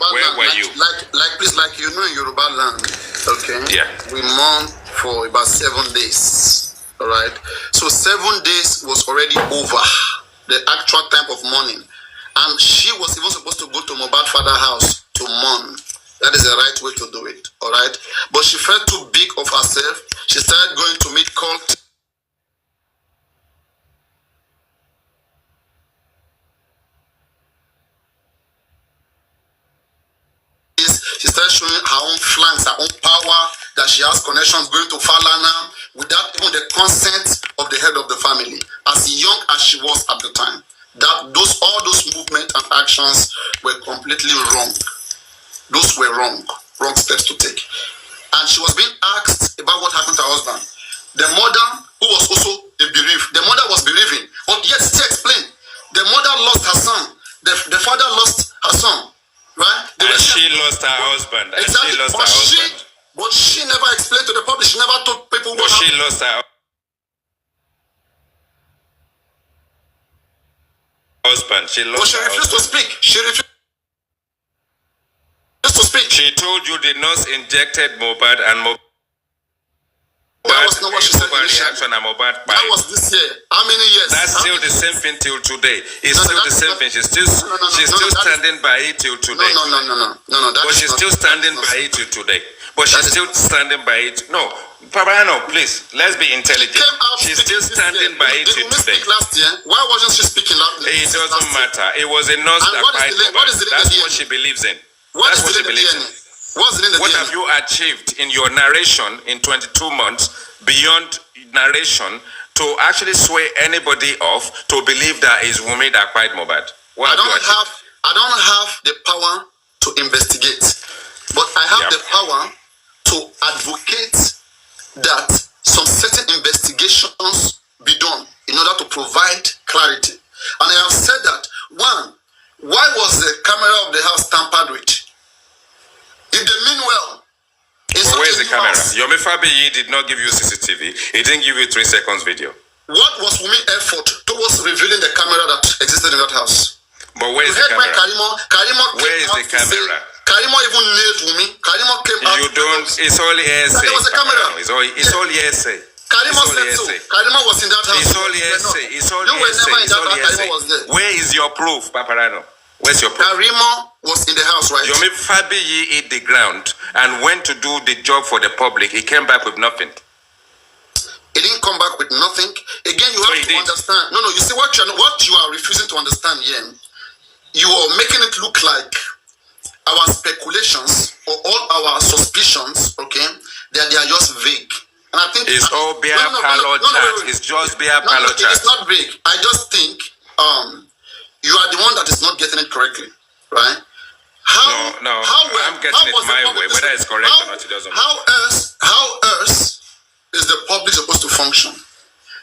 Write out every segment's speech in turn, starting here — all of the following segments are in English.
Yoruba Where land, were you? Please, like you know in Yoruba land, okay? Yeah. We mourn for about 7 days, all right? So 7 days was already over, the actual time of mourning. And she was even supposed to go to Mohbad father's house to mourn. That is the right way to do it, all right? But she felt too big of herself. She started going to meet cult. She started showing her own flanks, her own power, that she has connections going to Falana without even the consent of the head of the family, as young as she was at the time. All those movements and actions were completely wrong. Those were wrong steps to take. And she was being asked about what happened to her husband. The mother, who was also a bereaved, the mother was bereaving, but yet still explained. The mother lost her son. The father lost her son. Right? And she lost her husband. Exactly. And she lost her husband. But she never explained to the public. She never told people what she happened. lost her husband. She lost. But she refused to speak. She refused to speak. She told you the nurse injected Mohbad and Mohbad. That was not what she said initially. That was this year. How many years? That's still the same thing till today. It's still the same thing. She's still standing by it till today. No. But she's still standing by it till today. But she's still standing by it. No, Papariano, please, let's be intelligent. She's still standing by it till today. Last year? Why wasn't she speaking last year? It doesn't matter. It was a nurse that fight Mohbad. That's what she believes in. That's what she believes in. What have you achieved in your narration in 22 months beyond narration to actually sway anybody off to believe that it's Wunmi that fight Mohbad? I don't have the power to investigate, but I have the power to advocate that some certain investigations be done in order to provide clarity. And I have said that, one, why was the camera of the house tampered with? If they mean well. Where's the camera? Yomi Fabiyi did not give you CCTV. He didn't give you 3 seconds video. What was Wunmi's effort towards revealing the camera that existed in that house? But where is the camera? Karimo where is the camera? Karimo even nailed Wunmi. Karimo came out. You don't. It's all hearsay. There was a camera. It's all hearsay. Karimo said so. Karimo was in that house. It's all hearsay. It's all hearsay. You were never in that house. Karimo was there. Where is your proof, Papariano? Where's your proof? Karimo was in the house, right? Yomi Fabiyi hit the ground and went to do the job for the public. He came back with nothing. He didn't come back with nothing. Again, you have to understand. No, you see what you are refusing to understand here. You are making it look like our speculations or all our suspicions, okay, that they are just vague. And I think it's all beer parlor chat. It's just beer parlor chat. It's not vague. I just think you are the one that is not getting it correctly, right? I'm getting it my way. Whether it's correct or not, it doesn't matter. How else is the public supposed to function?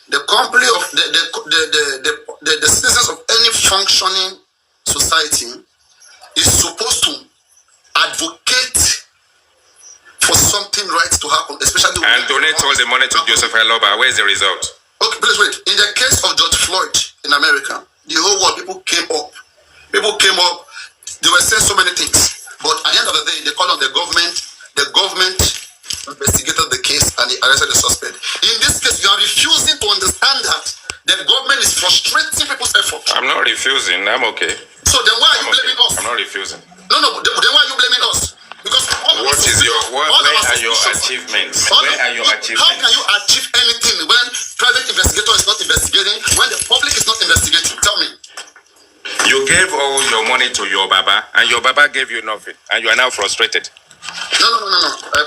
The company of the citizens of any functioning society is supposed to advocate for something right to happen, especially and donate all the money to Joseph Eloba. Where's the result? Okay, please wait. In the case of George Floyd in America, the whole world, people came up. They were saying so many things. But at the end of the day, they called on the government. The government investigated the case and they arrested the suspect. In this case, you are refusing to understand that the government is frustrating people's efforts. I'm not refusing. I'm okay. So then why are you blaming us? I'm not refusing. No, then why are you blaming us? Because where are your achievements? Where are your achievements? How can you achieve anything when private investigator is not investigating, when the public is not investigating? Tell me. You gave all your money to your Baba, and your Baba gave you nothing, and you are now frustrated. No.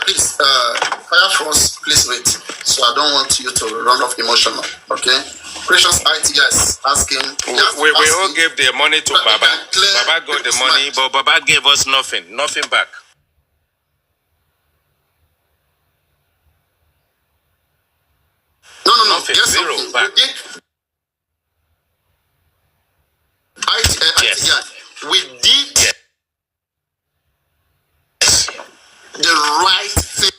Please, Fire Force, please wait. So I don't want you to run off emotional, okay? Christians IT guys asking. We all gave the money to Baba. Baba got the money, but Baba gave us nothing back. No. Nothing, zero back. We did the right thing.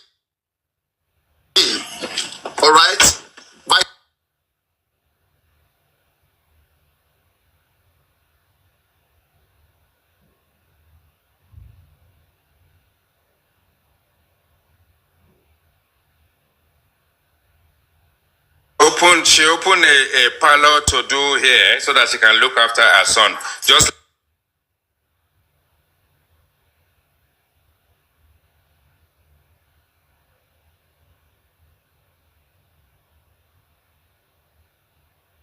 All right? By opened a parlor to do here so that she can look after her son. Just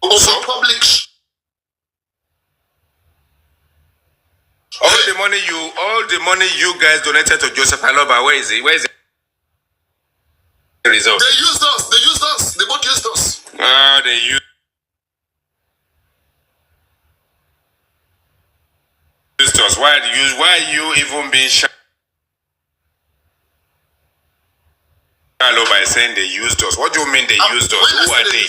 also public. All the money you guys donated to Joseph Aloba, where is it? Where is it? The result? They used us. They both used us. They used us. Why are you even being shallow by saying they used us? What do you mean they used us? Who are they?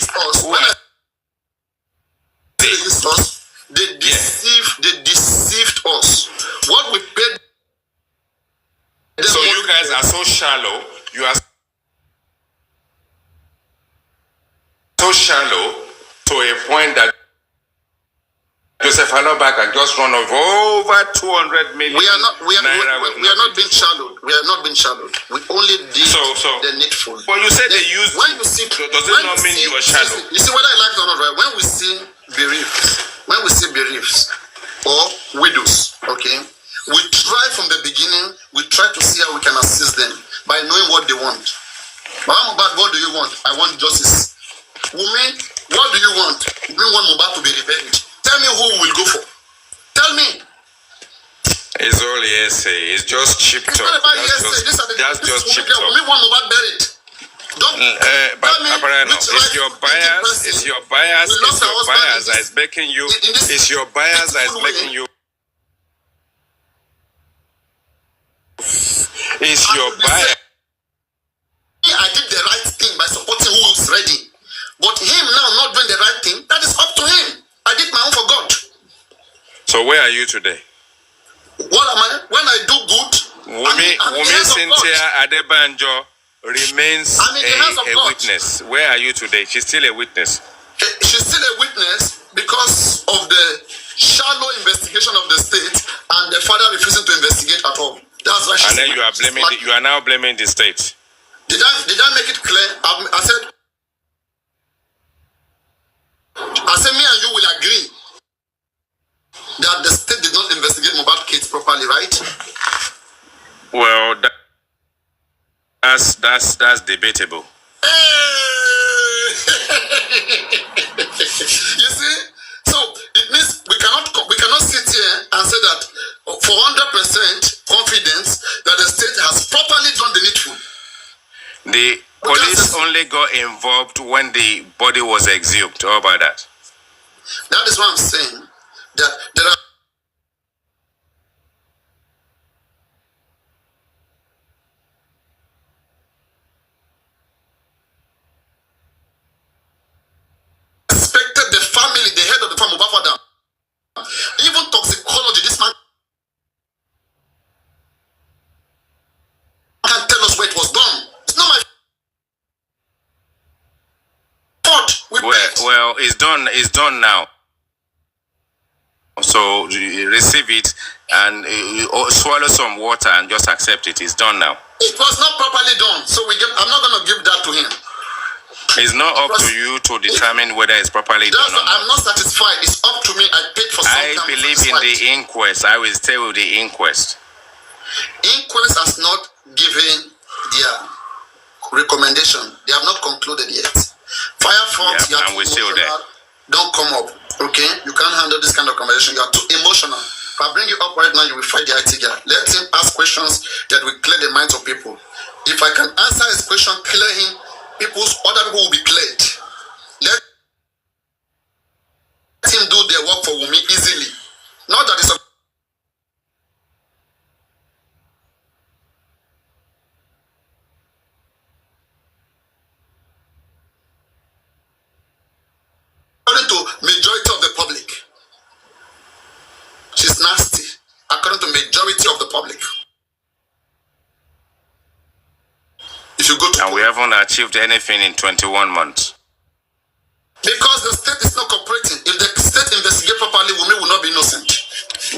They used us. They deceived us. What we paid. So you guys are so shallow. You are so shallow to a point that Joseph Aloba can just run over 200 million. We are not being shallow. We are not being shallow. We only did the needful. But you said they used. When you see, does it not mean you are shallow? You see whether I like it or not, right? When we see bereaved or widows, okay, we try from the beginning. We try to see how we can assist them by knowing what they want. Mohbad, what do you want? I want justice. Wunmi, what do you want? We want Mohbad to be reburied. Tell me who we will go for. Tell me. It's all hearsay. It's just cheap talk. That's just cheap talk. We want Mohbad buried. Papariano, it's your bias. It's your bias. It's your bias that is making you. It's your bias that is making you. It's your bias. I did the right thing by supporting who is ready. But him now not doing the right thing, that is up to him. I did my own for God. So where are you today? What am I? When I do good, Wunmi Cynthia Adebanjo remains a witness. Where are you today? She's still a witness. She's still a witness because of the shallow investigation of the state and the father refusing to investigate at all. That's why. And then you are now blaming the state. Did I make it clear? I said me and you will agree that the state did not investigate Mohbad case properly, right? Well, that's debatable. You see, so it means we cannot sit here and say that for 100% confidence that the state has properly done the needful. The police only got involved when the body was exhumed. How about that? That is what I'm saying. That there are respected the family, the head of the family, father. Even toxicology, this man can't tell us where it was done. It's not my fault. Well, it's done. It's done now. So receive it and swallow some water and just accept it. It's done now. It was not properly done, so I'm not going to give that to him. It's not up to you to determine whether it's properly done or not. I'm not satisfied. It's up to me. I paid for something. I believe in the inquest. I will stay with the inquest. Inquest has not given their recommendation. They have not concluded yet. Firefox, yeah, and we're still there. Don't come up. Okay? You can't handle this kind of conversation. You are too emotional. If I bring you up right now, you will fight the IT guy. Let him ask questions that will clear the minds of people. If I can answer his question, clear him, other people will be cleared. Let him do their work for Wunmi easily. Not that it's a according to majority of the public. She's nasty. According to majority of the public. If you go to and we haven't achieved anything in 21 months. Because the state is not cooperating. If the state investigate properly, Wunmi will not be innocent.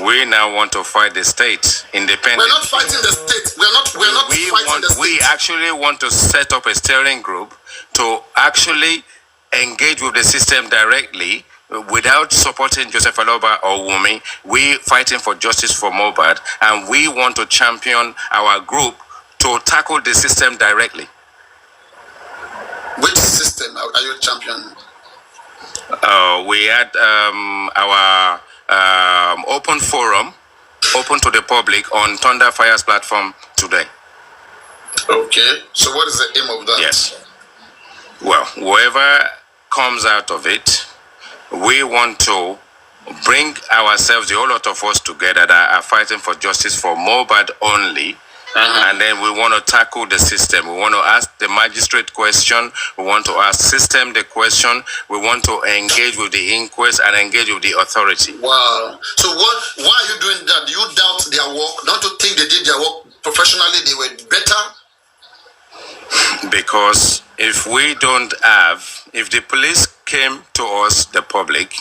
We now want to fight the state independently. We're not fighting the state. We're not fighting the state. We actually want to set up a steering group to actually engage with the system directly without supporting Joseph Aloba or Wunmi. We fighting for justice for Mohbad, and we want to champion our group to tackle the system directly. Which system are you championing? We had our open forum, open to the public on Thunder Fire's platform today. Okay. So what is the aim of that? Yes. Well, whoever comes out of it, we want to bring ourselves, the whole lot of us together that are fighting for justice for Mohbad only. And then we want to tackle the system. We want to ask the magistrate question. We want to ask system the question. We want to engage with the inquest and engage with the authority. Wow. So why are you doing that? Do you doubt their work? Don't you think they did their work professionally? They were better? Because if the police came to us, the public,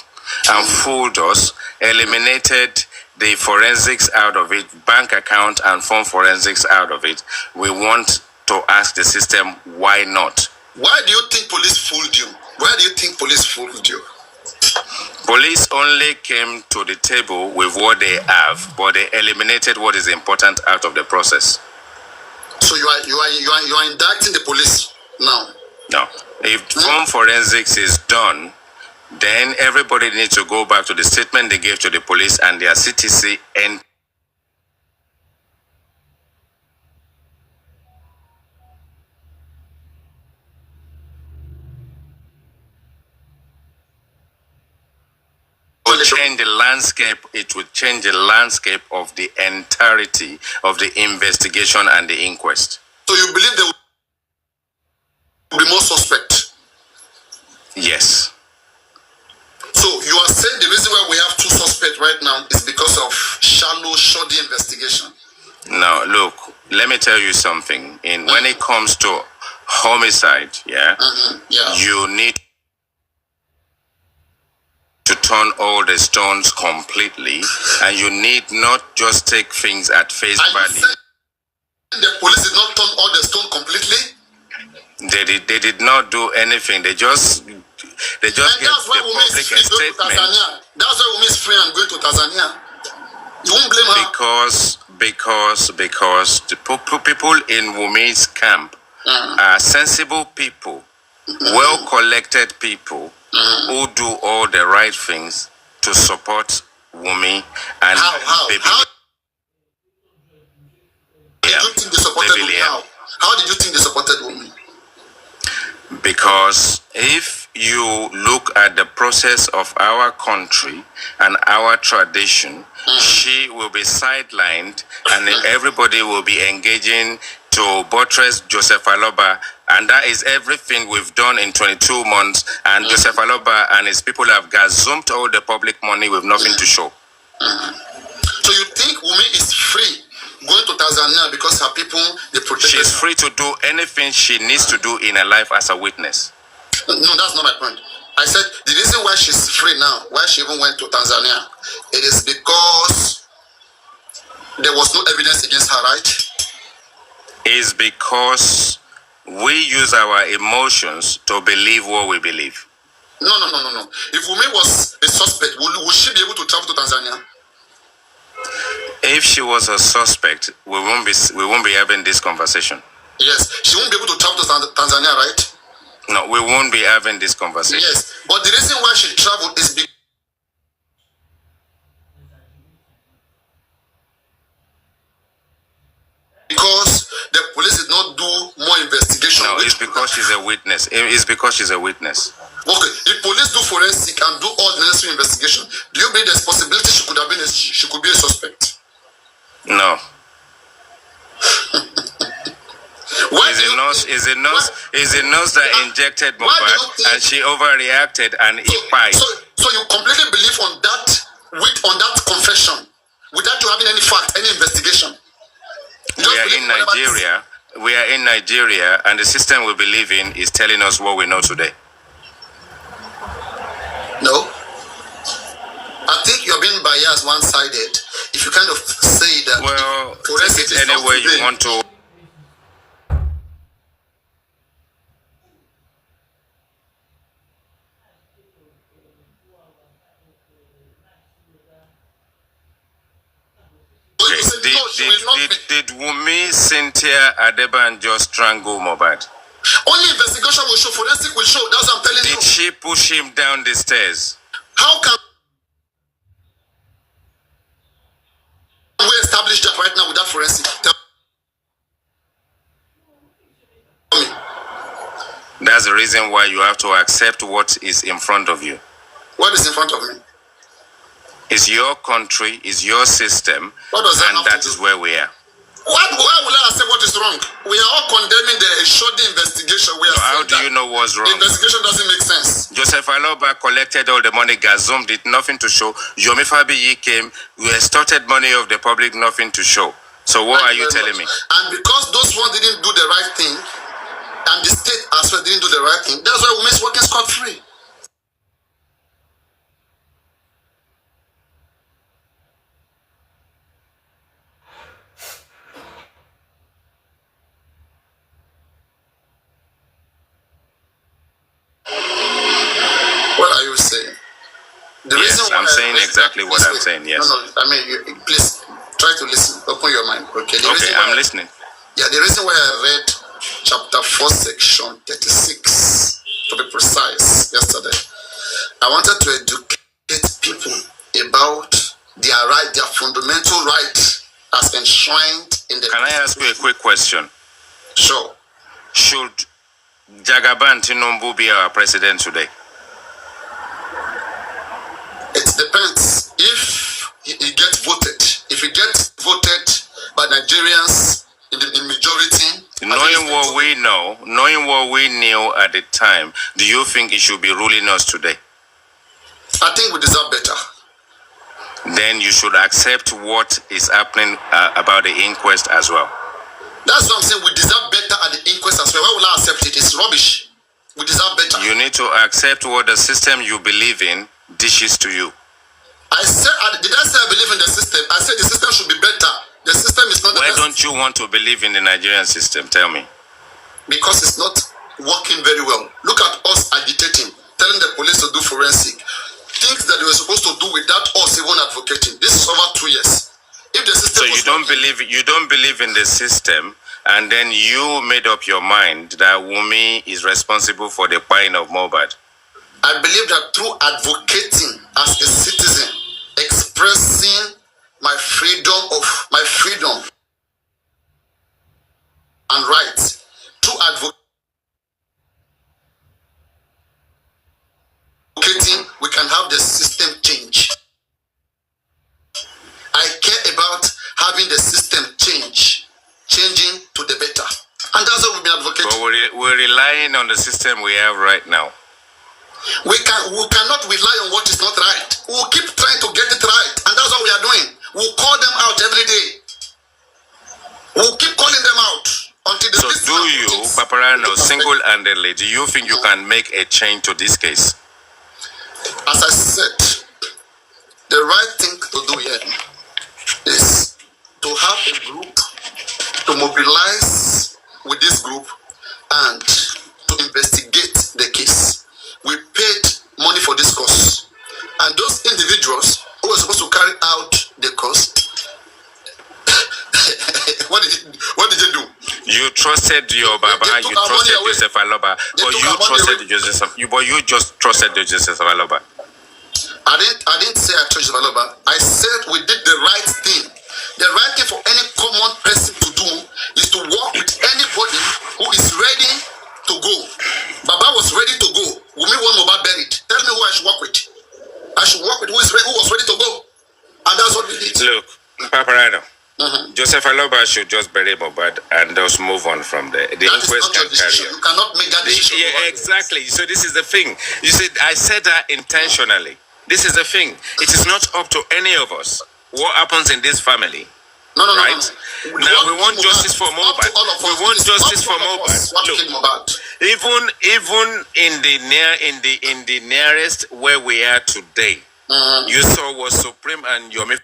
and fooled us, eliminated the forensics out of it, bank account and phone forensics out of it, we want to ask the system, why not? Why do you think police fooled you? Why do you think police fooled you? Police only came to the table with what they have, but they eliminated what is important out of the process. So you are indicting the police now? No. If phone forensics is done, then everybody needs to go back to the statement they gave to the police and their CTC and change the landscape. It would change the landscape of the entirety of the investigation and the inquest. So you believe there will be more suspect? Yes. So you are saying the reason why we have two suspects right now is because of shallow, shoddy investigation? Now, look, let me tell you something. When it comes to homicide, you need to turn all the stones completely, and you need not just take things at face value. The police did not turn all the stones completely? They did not do anything. They just gave the public a statement. That's why Wunmi is free and going to Tanzania. You won't blame her. Because the people in Wunmi's camp are sensible people, well-collected people, who do all the right things to support Wunmi and baby. How did you think they supported Wunmi? Because if you look at the process of our country and our tradition, she will be sidelined and everybody will be engaging to buttress Joseph Aloba, and that is everything we've done in 22 months, and Joseph Aloba and his people have gazumped all the public money with nothing to show. So you think Wunmi is free going to Tanzania because her people, they protect her? She's free to do anything she needs to do in her life as a witness. No, that's not my point. I said the reason why she's free now, why she even went to Tanzania, it is because there was no evidence against her, right? Is because we use our emotions to believe what we believe. No. If Wunmi was a suspect, would she be able to travel to Tanzania? If she was a suspect, we won't be having this conversation. Yes, she won't be able to travel to Tanzania, right? No, we won't be having this conversation. Yes, but the reason why she traveled is because the police did not do more investigation. No, it's because she's a witness. It's because she's a witness. Okay, if police do forensic and do all the necessary investigation, do you believe there's possibility she could be a suspect? No. Is a nurse that injected Mohbad and she overreacted and he died. So you completely believe on that confession without you having any fact, any investigation? We are in Nigeria, and the system we believe in is telling us what we know today. No. I think you're being biased, one-sided. If you kind of say that, well, take it any way you want to. Did Wunmi, Cynthia, Adebanjo strangle Mohbad? Only investigation will show, forensic will show. That's what I'm telling you. Did she push him down the stairs? How can we establish that right now without forensic? Tell me. That's the reason why you have to accept what is in front of you. What is in front of me? It's your country, it's your system, and that is where we are. Why will I accept what is wrong? We are all condemning the shoddy investigation. How do you know what's wrong? The investigation doesn't make sense. Joseph Aloba collected all the money, Gazum did nothing to show. Yomi Fabiyi came, we extorted money of the public, nothing to show. So what are you telling me? And because those ones didn't do the right thing, and the state as well didn't do the right thing, that's why women's working scot-free. What are you saying? Yes, I'm saying exactly what I'm saying, yes. No, I mean, please try to listen. Open your mind, okay? Okay, I'm listening. Yeah, the reason why I read chapter 4, section 36, to be precise, yesterday, I wanted to educate people about their right, their fundamental right as enshrined in the... Can I ask you a quick question? Sure. Should Jagaban Tinubu be our president today? It depends if he gets voted. If he gets voted by Nigerians in majority... Knowing what we knew at the time, do you think he should be ruling us today? I think we deserve better. Then you should accept what is happening about the inquest as well. That's what I'm saying. We deserve better at the inquest as well. Why will I accept it? It's rubbish. We deserve better. You need to accept what the system you believe in dishes to you. I said, did I say I believe in the system? I said the system should be better. The system is not the best. Why don't you want to believe in the Nigerian system? Tell me. Because it's not working very well. Look at us agitating, telling the police to do forensic. Things that they were supposed to do without us even advocating. This is over 2 years. If the system so you don't believe in the system, and then you made up your mind that Wunmi is responsible for the killing of Mohbad. I believe that through advocating as a citizen, expressing my freedom and rights, through advocating, we can have the system change. I care about having the system changing to the better. And that's what we've been advocating. But we're relying on the system we have right now. We cannot rely on what is not right. We'll keep trying to get it right. And that's what we are doing. We'll call them out every day. We'll keep calling them out. Until the so do you, Papariano, single-handedly, do you think you can make a change to this case? As I said, the right thing to do here is to have a group, to mobilize with this group and to investigate the case. We paid money for this course. And those individuals who were supposed to carry out the course, what did they do? You trusted your Baba, you trusted Joseph Aloba, but you just trusted Joseph Aloba. I didn't say I trusted Joseph Aloba. I said we did the right thing. The right thing for any common person to do is to work with anybody who is ready to go. Baba was ready to go. Wunmi want Mohbad buried. Tell me who I should work with. I should work with who was ready to go. And that's what we did. Look, Papariano, Joseph Aloba should just bury Mohbad and just move on from there. The inquest can carry on. You cannot make that decision. Yeah, exactly. So this is the thing. You said I said that intentionally. This is the thing. It is not up to any of us. What happens in this family? No. Now we want justice for Mohbad. We want justice for Mohbad. Look, even in the nearest where we are today, you saw was Supreme and Yomi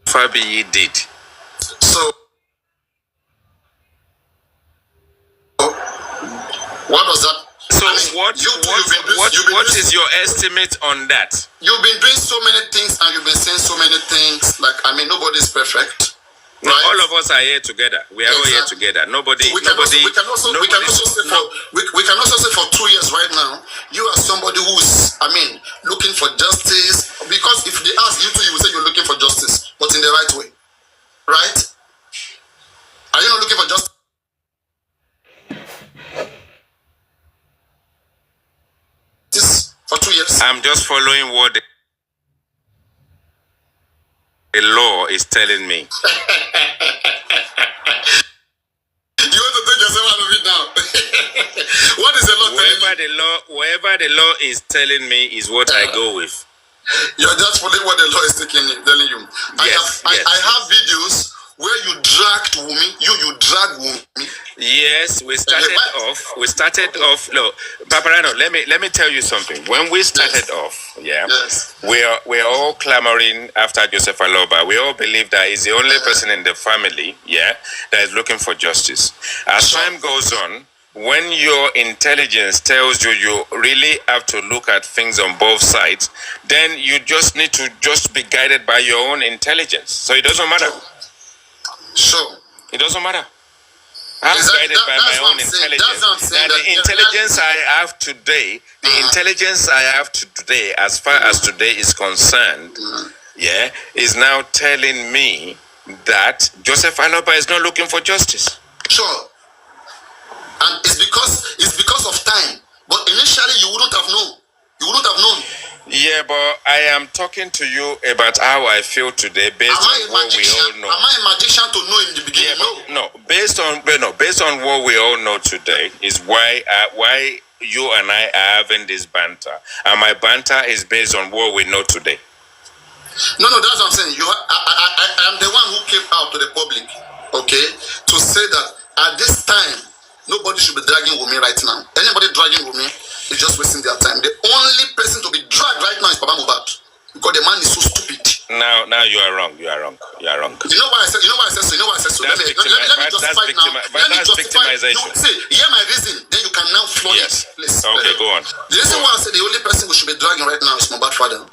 Fabiyi did. So what was that? So What is your estimate on that? You've been doing so many things and you've been saying so many things. Like, I mean, nobody's perfect. No, right? All of us are here together. We are all here together. Nobody. We can also say for 2 years right now, you are somebody who's, I mean, looking for justice. Because if they ask you to, you will say you're looking for justice, but in the right way, right? Are you not looking for justice? For 2 years. I'm just following what the law is telling me. You want to take yourself out of it now? What is the law telling you? Wherever the law is telling me is what I go with. You're just following what the law is telling you. Yes, I have videos where you dragged Wunmi. You dragged Wunmi. Yes, we started off. Look, Papariano, let me tell you something. When we started off, we're all clamoring after Joseph Aloba. We all believe that he's the only person in the family, that is looking for justice. As time goes on, when your intelligence tells you really have to look at things on both sides, then you just need to just be guided by your own intelligence. So it doesn't matter. Sure. It doesn't matter. I'm guided by my own intelligence. And the intelligence I have today, as far as today is concerned, is now telling me that Joseph Aloba is not looking for justice. Sure. And it's because of time. But initially you wouldn't have known. You wouldn't have known. Yeah, but I am talking to you about how I feel today based on what we all know. Am I a magician to know in the beginning? No, based on what we all know today is why you and I are having this banter. And my banter is based on what we know today. No, that's what I'm saying. I am the one who came out to the public, okay, to say that at this time, nobody should be dragging Wunmi right now. Anybody dragging Wunmi is just wasting their time. The only person to be dragged right now is Papa Mohbad, because the man is so stupid. Now you are wrong. You are wrong. You know why I said so? Let me justify it now. That's victimization. See, hear my reason. Then you can now flow it. Please. Okay, go on. The reason why I said the only person we should be dragging right now is Mohbad father,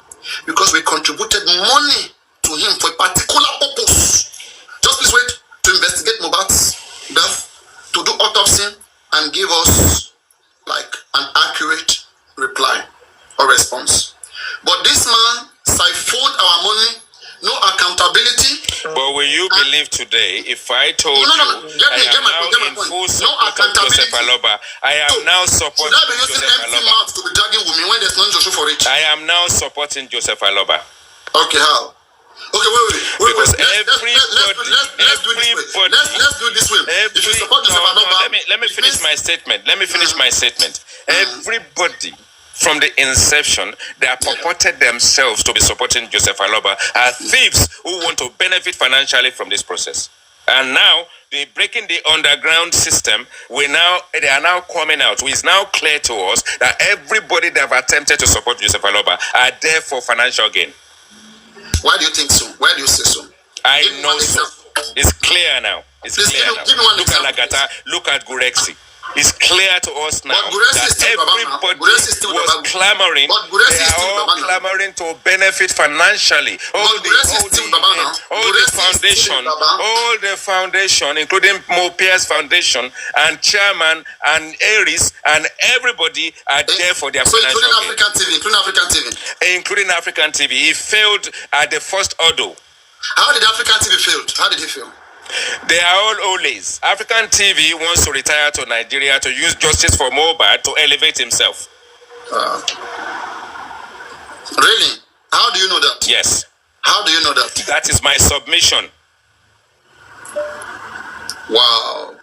because we contributed money to him for a particular purpose. Just please wait to investigate Mohbad's death, to do autopsy and give us like an accurate reply or response. But this man siphoned our money, no accountability. But will you believe today if I told you I am now in full support of Joseph Aloba? I am now supporting Joseph Aloba. To be dragging Wunmi when there's no Joshua for it. I am now supporting Joseph Aloba. Okay, how? Okay, wait. Because let's do it this way. If you support Joseph Aloba, let me finish my statement. Everybody from the inception, they have purported themselves to be supporting Joseph Aloba are thieves who want to benefit financially from this process. And now they're breaking the underground system. They are now coming out. It's now clear to us that everybody that have attempted to support Joseph Aloba are there for financial gain. Why do you think so? Why do you say so? I know so. It's clear now. Look at Lagata. Look at Gurexi. It's clear to us now that everybody was clamoring. They are all clamoring to benefit financially. All the foundation, including Mopia's foundation and chairman and Aries and everybody are there for their financial gain. Including African TV. He failed at the first order. How did African TV fail? How did he fail? They are all Olays. African TV wants to retire to Nigeria to use justice for Mohbad to elevate himself. Really? How do you know that? Yes. How do you know that? That is my submission. Wow.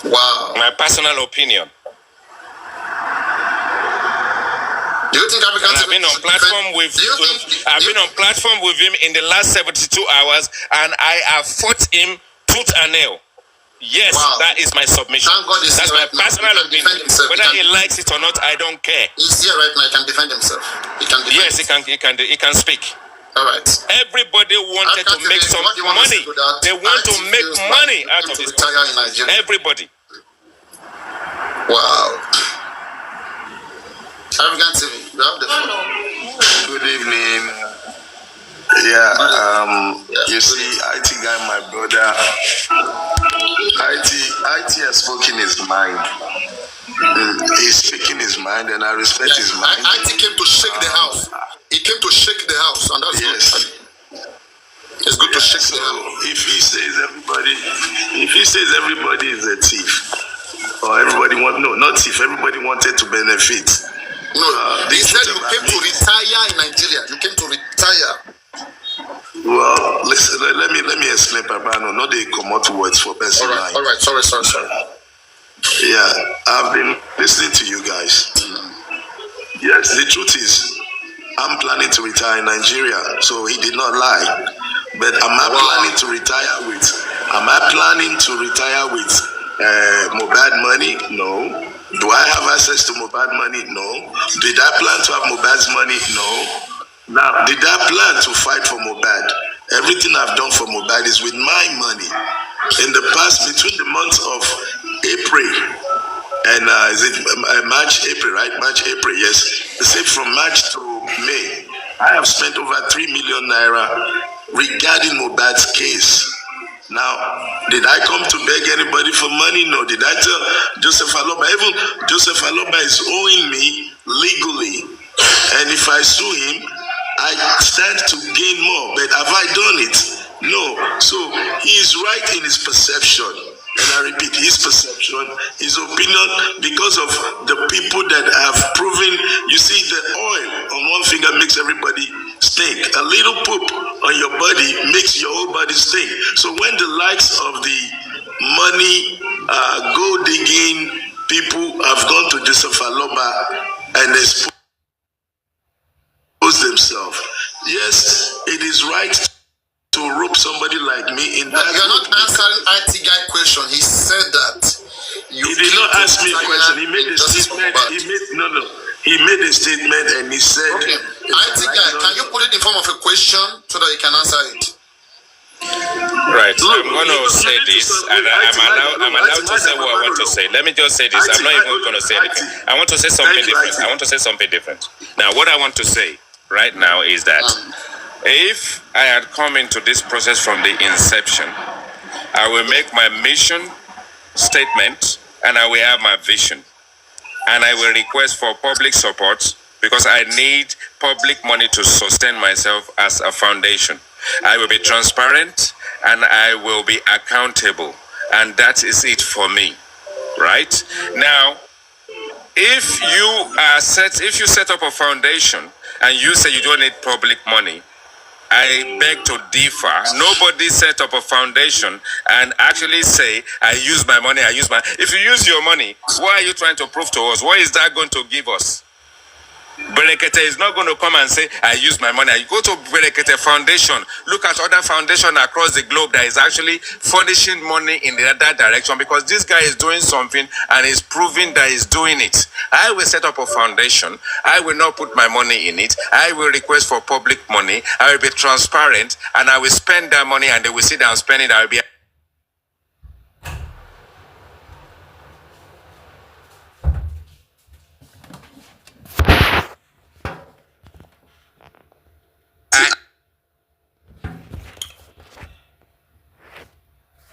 My personal opinion. Do you think African I've been on platform with him in the last 72 hours, and I have fought him tooth and nail. Yes, that is my submission. That's my personal opinion. Whether he likes it or not, I don't care. He's here right now. He can defend himself. Yes, he can speak. All right. Everybody wanted to make some money. They want to make money out of this. Everybody. Wow. African TV, you have the phone. Good evening. Yeah, you see, IT guy, my brother, IT has spoken his mind. He's speaking his mind, and I respect his mind. IT came to shake the house. He came to shake the house, and that's good. It's good to shake the house. If he says everybody is a thief, or everybody not thief, everybody wanted to benefit. No, he said you came to retire in Nigeria. You came to retire. Well, listen, let me explain, Papariano. Not they come out words for person. All right. Sorry. Yeah, I've been listening to you guys. Yes, the truth is, I'm planning to retire in Nigeria, so he did not lie. But am I planning to retire with Mohbad money? No. Do I have access to Mohbad money? No. Did I plan to have Mohbad's money? No. Now, did I plan to fight for Mohbad? Everything I've done for Mohbad is with my money. In the past, between the months of April and is it March, April, right? March, April, yes. Say from March to May, I have spent over 3 million naira regarding Mohbad's case. Now, did I come to beg anybody for money? No. Did I tell Joseph Aloba? Even Joseph Aloba is owing me legally, and if I sue him, I stand to gain more. But have I done it? No. So he is right in his perception. And I repeat, his perception, his opinion, because of the people that have proven. You see, the oil on one finger makes everybody stink. A little poop on your body makes your whole body stink. So when the likes of the money gold digging people have gone to Joseph Aloba and expose themselves, yes, it is right to rope somebody like me in that. You're not answering IT guy question. He said that he did not ask me a question. He made a statement. He made a statement and he said, okay, IT guy, can you put it in form of a question so that you can answer it? Right. I'm going to say this, and I'm allowed to say what I want to say. Let me just say this. I'm not even going to say anything. I want to say something different. Now, what I want to say right now is that if I had come into this process from the inception, I will make my mission statement and I will have my vision. And I will request for public support because I need public money to sustain myself as a foundation. I will be transparent and I will be accountable. And that is it for me. Right? Now, if you set up a foundation and you say you don't need public money, I beg to differ. Nobody set up a foundation and actually say, I use my money, If you use your money, what are you trying to prove to us? What is that going to give us? Berekete is not going to come and say, I use my money. You go to Berekete Foundation. Look at other foundations across the globe that is actually furnishing money in the other direction because this guy is doing something and is proving that he's doing it. I will set up a foundation. I will not put my money in it. I will request for public money. I will be transparent and I will spend that money and they will sit down spending it. I will be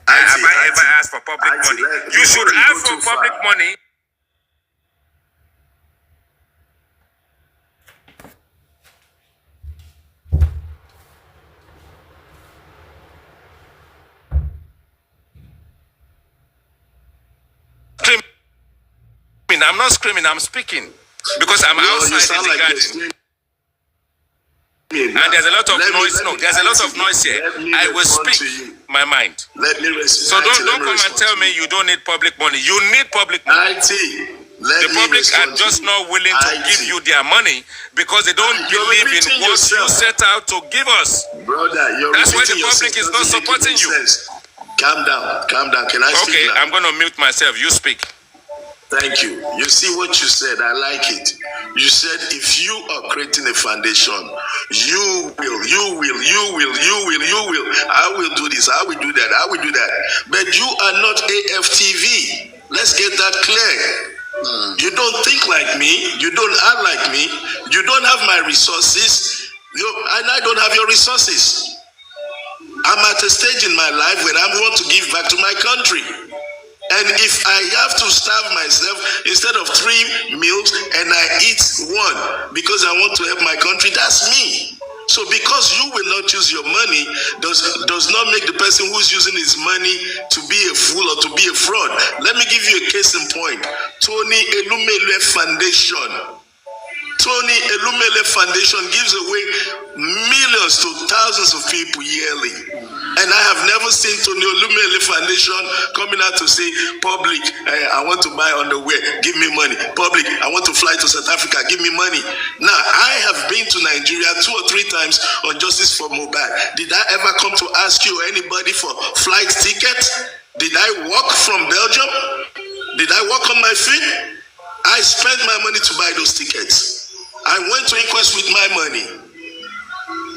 Have I ever asked for public money? You should ask for public money. I'm not screaming, I'm speaking. Because I'm outside in the garden. And there's a lot of noise. There's a lot of noise here. I will speak my mind. So don't come and tell me you don't need public money. You need public money. The public are just not willing to give you their money because they don't believe in what you set out to give us. That's why the public is not supporting you. Calm down. Can I speak? Okay, I'm going to mute myself. You speak. Thank you. You see what you said, I like it. You said if you are creating a foundation, you will. I will do this, I will do that. But you are not AFTV. Let's get that clear. don't think like me, you don't act like me, you don't have my resources, and I don't have your resources. I'm at a stage in my life where I want to give back to my country. And if I have to starve myself instead of 3 meals and I eat 1 because I want to help my country, that's me. So because you will not use your money does not make the person who's using his money to be a fool or to be a fraud. Let me give you a case in point. Tony Elumelu Foundation. Tony Elumelu Foundation gives away millions to thousands of people yearly. And I have never seen Tony Elumelu Foundation coming out to say, public, I want to buy underwear, give me money. Public, I want to fly to South Africa, give me money. Now, I have been to Nigeria 2 or 3 times on Justice for Mohbad. Did I ever come to ask you or anybody for flight tickets? Did I walk from Belgium? Did I walk on my feet? I spent my money to buy those tickets. I went to inquest with my money.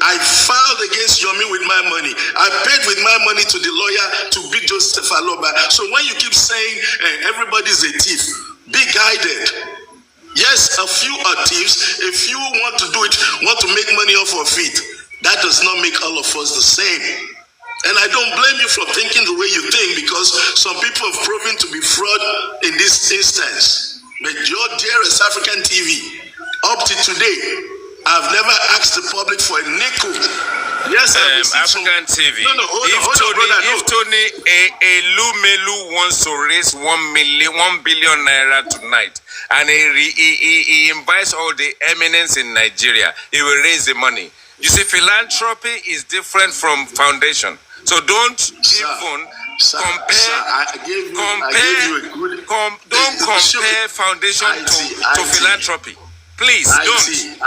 I filed against Yomi with my money. I paid with my money to the lawyer to beat Joseph Aloba. So when you keep saying everybody's a thief, be guided. Yes, a few are thieves. A few want to do it, want to make money off of it. That does not make all of us the same. And I don't blame you for thinking the way you think, because some people have proven to be fraud in this instance. But your dearest African TV, up to today, I've never asked the public for a nickel. Yes, African TV. No, hold on, brother. If Tony Elumelu wants to raise 1 billion naira tonight, and he invites all the eminence in Nigeria, he will raise the money. You see, philanthropy is different from foundation. So don't compare foundation to philanthropy. Please don't.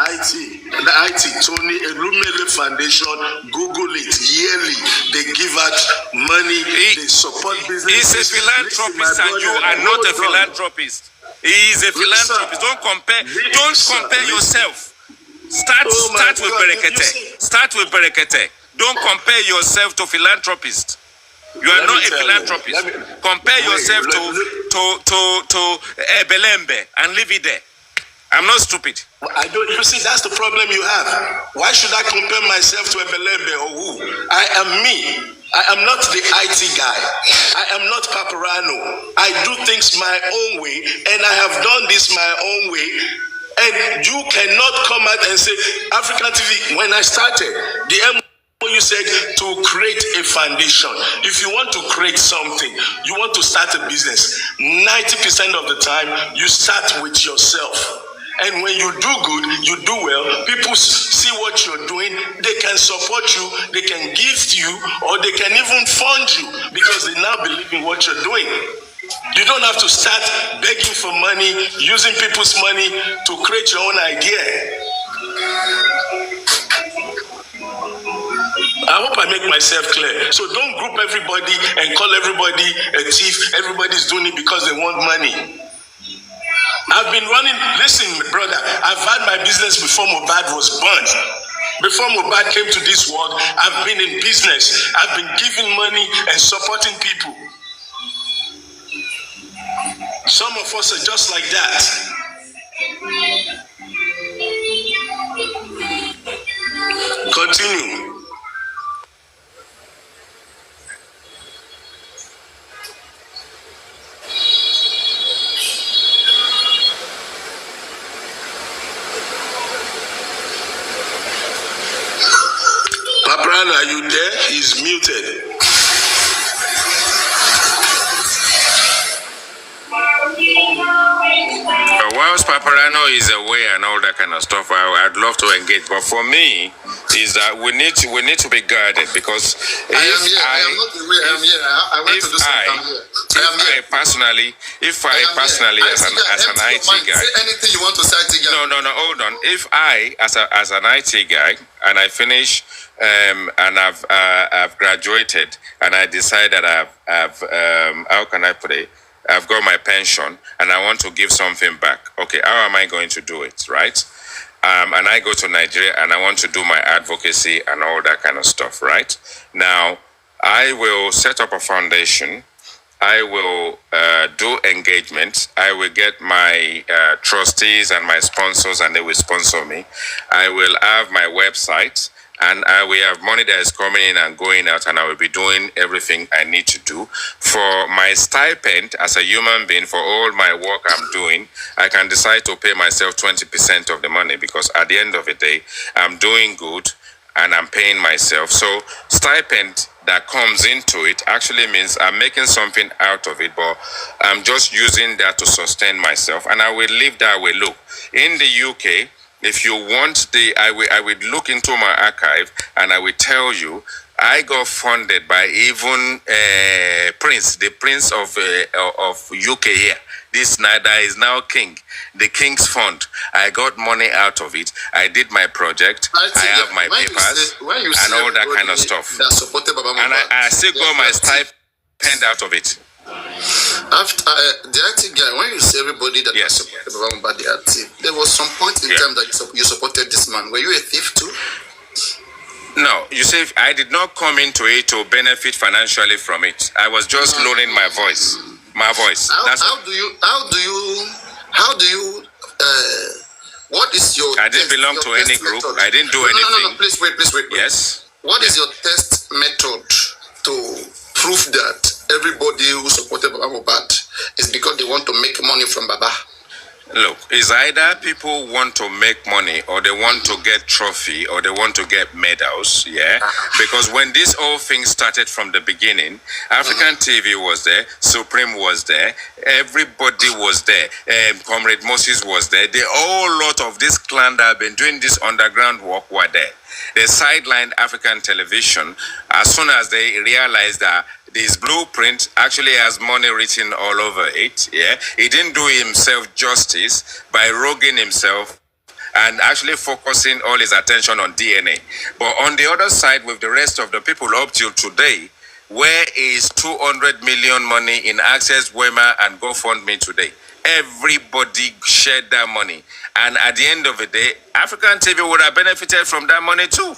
Tony Elumelu Foundation, Google it yearly. They give out money, they support business. He's a philanthropist and you are not a philanthropist. He is a philanthropist. Don't compare yourself. Start with Berekete. Start with Berekete. Don't compare yourself to philanthropist. You are not a philanthropist. Compare yourself to Belembe and leave it there. I'm not stupid. I don't. You see, that's the problem you have. Why should I compare myself to a Belembe or who? I am me. I am not the IT guy. I am not Papariano. I do things my own way, and I have done this my own way. And you cannot come out and say, African TV, when I started, the you said to create a foundation. If you want to create something, you want to start a business, 90% of the time, you start with yourself. And when you do good, you do well, people see what you're doing, they can support you, they can gift you, or they can even fund you because they now believe in what you're doing. You don't have to start begging for money, using people's money to create your own idea. I hope I make myself clear. So don't group everybody and call everybody a thief. Everybody's doing it because they want money. I've been running, listen, brother, I've had my business before Mohbad was born. Before Mohbad came to this world, I've been in business. I've been giving money and supporting people. Some of us are just like that. Continue. Papariano, are you there? He's muted. Whilst Papariano is away and all that kind of stuff, I'd love to engage. But for me, is that we need to be guarded, because if I personally as an IT guy, say anything you want to say, IT guy. No, hold on. If I as an IT guy and I finish and I've graduated and I decide that I've how can I put it? I've got my pension and I want to give something back. Okay, how am I going to do it, right? And I go to Nigeria and I want to do my advocacy and all that kind of stuff, right? Now, I will set up a foundation I will do engagement. I will get my trustees and my sponsors, and they will sponsor me. I will have my website, and we have money that is coming in and going out, and I will be doing everything I need to do. For my stipend as a human being, for all my work I'm doing, I can decide to pay myself 20% of the money, because at the end of the day, I'm doing good and I'm paying myself. So stipend that comes into it actually means I'm making something out of it, but I'm just using that to sustain myself, and I will live that way. Look, in the UK, if you want I will look into my archive, and I will tell you, I got funded by even the Prince of UK here. This Nada is now king. The King's Fund. I got money out of it. I did my project. I have my papers and all that kind of stuff. And I still got my stipend out of it. After the active guy, when you say everybody that supported Mohbad, the active, there was some point in time that you supported this man. Were you a thief too? No, you see, I did not come into it to benefit financially from it. I was just loaning my voice. My voice. How do you what is your I didn't belong to any group. Method? I didn't do anything. No, please wait. Yes. What is your test method to prove that everybody who supported Baba Mohbad is because they want to make money from Baba? Look, it's either people want to make money, or they want to get trophy, or they want to get medals, yeah? Because when this whole thing started from the beginning, African TV was there, Supreme was there, everybody was there, Comrade Moses was there. The whole lot of this clan that have been doing this underground work were there. They sidelined African television as soon as they realized that this blueprint actually has money written all over it. Yeah, he didn't do himself justice by roguing himself and actually focusing all his attention on DNA. But on the other side, with the rest of the people up till today, where is 200 million money in Access, Wema, and GoFundMe today? Everybody shared that money. And at the end of the day, African TV would have benefited from that money too.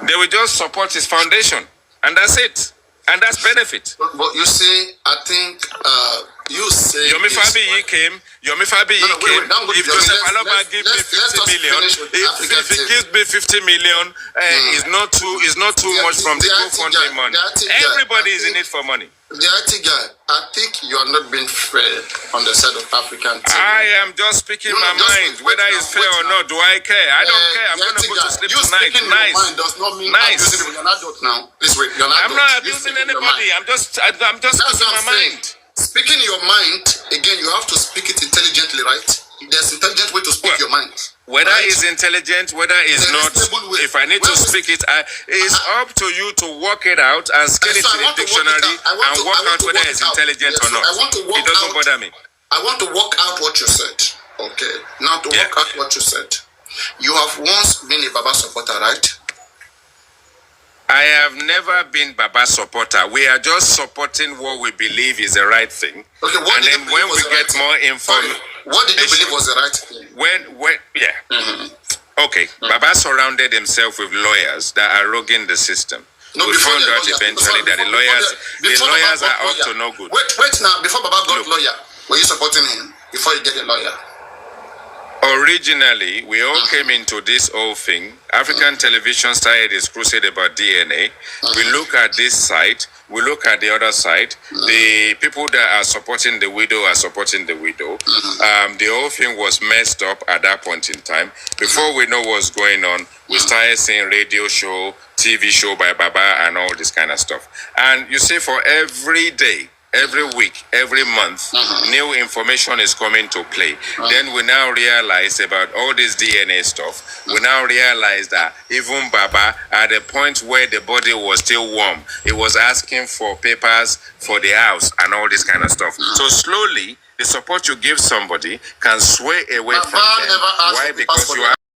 They will just support his foundation. And that's it. And that's benefit. But you see, I think you say... Yomi Fabi came. If Joseph Aloba gives me 50 million, if he gives me 50 million, it's not too much from the GoFundMe money. Everybody is in it for money. The IT guy, I think you are not being fair on the side of African TV. I am just speaking my mind. Whether it's fair or not, do I care? I don't care. I'm going to go to sleep tonight. Nice. Your mind does not mean abusing. You're not adult now. Please wait. You're not I'm not abusing anybody. I'm just speaking my mind. Speaking your mind, again, you have to speak it intelligently, right? There's intelligent way to speak your mind. Whether it's intelligent, whether it's not, if I need to speak it, it's up to you to work it out and scale it to the dictionary and work out whether it's intelligent or not. It doesn't bother me. I want to work out what you said. Okay. Now to work out what you said. You have once been a Baba supporter, right? I have never been Baba supporter. We are just supporting what we believe is the right thing. Okay, and then when we get more information, what did you believe was the right thing? Okay. Baba surrounded himself with lawyers that are roguing the system. No, we found out eventually that the lawyers are up to no good. Wait now, before Baba got lawyer, were you supporting him before you get a lawyer? Originally, we all came into this whole thing. African television started its crusade about DNA. We look at this side, we look at the other side. The people that are supporting the widow are supporting the widow. The whole thing was messed up at that point in time. Before we know what's going on, we started seeing radio show, TV show by Baba and all this kind of stuff. And you see, for every day, every week, every month, new information is coming to play. Then we now realize about all this DNA stuff. We now realize that even Baba, at the point where the body was still warm, he was asking for papers for the house and all this kind of stuff. So slowly, the support you give somebody can sway away from them. Why? Because you are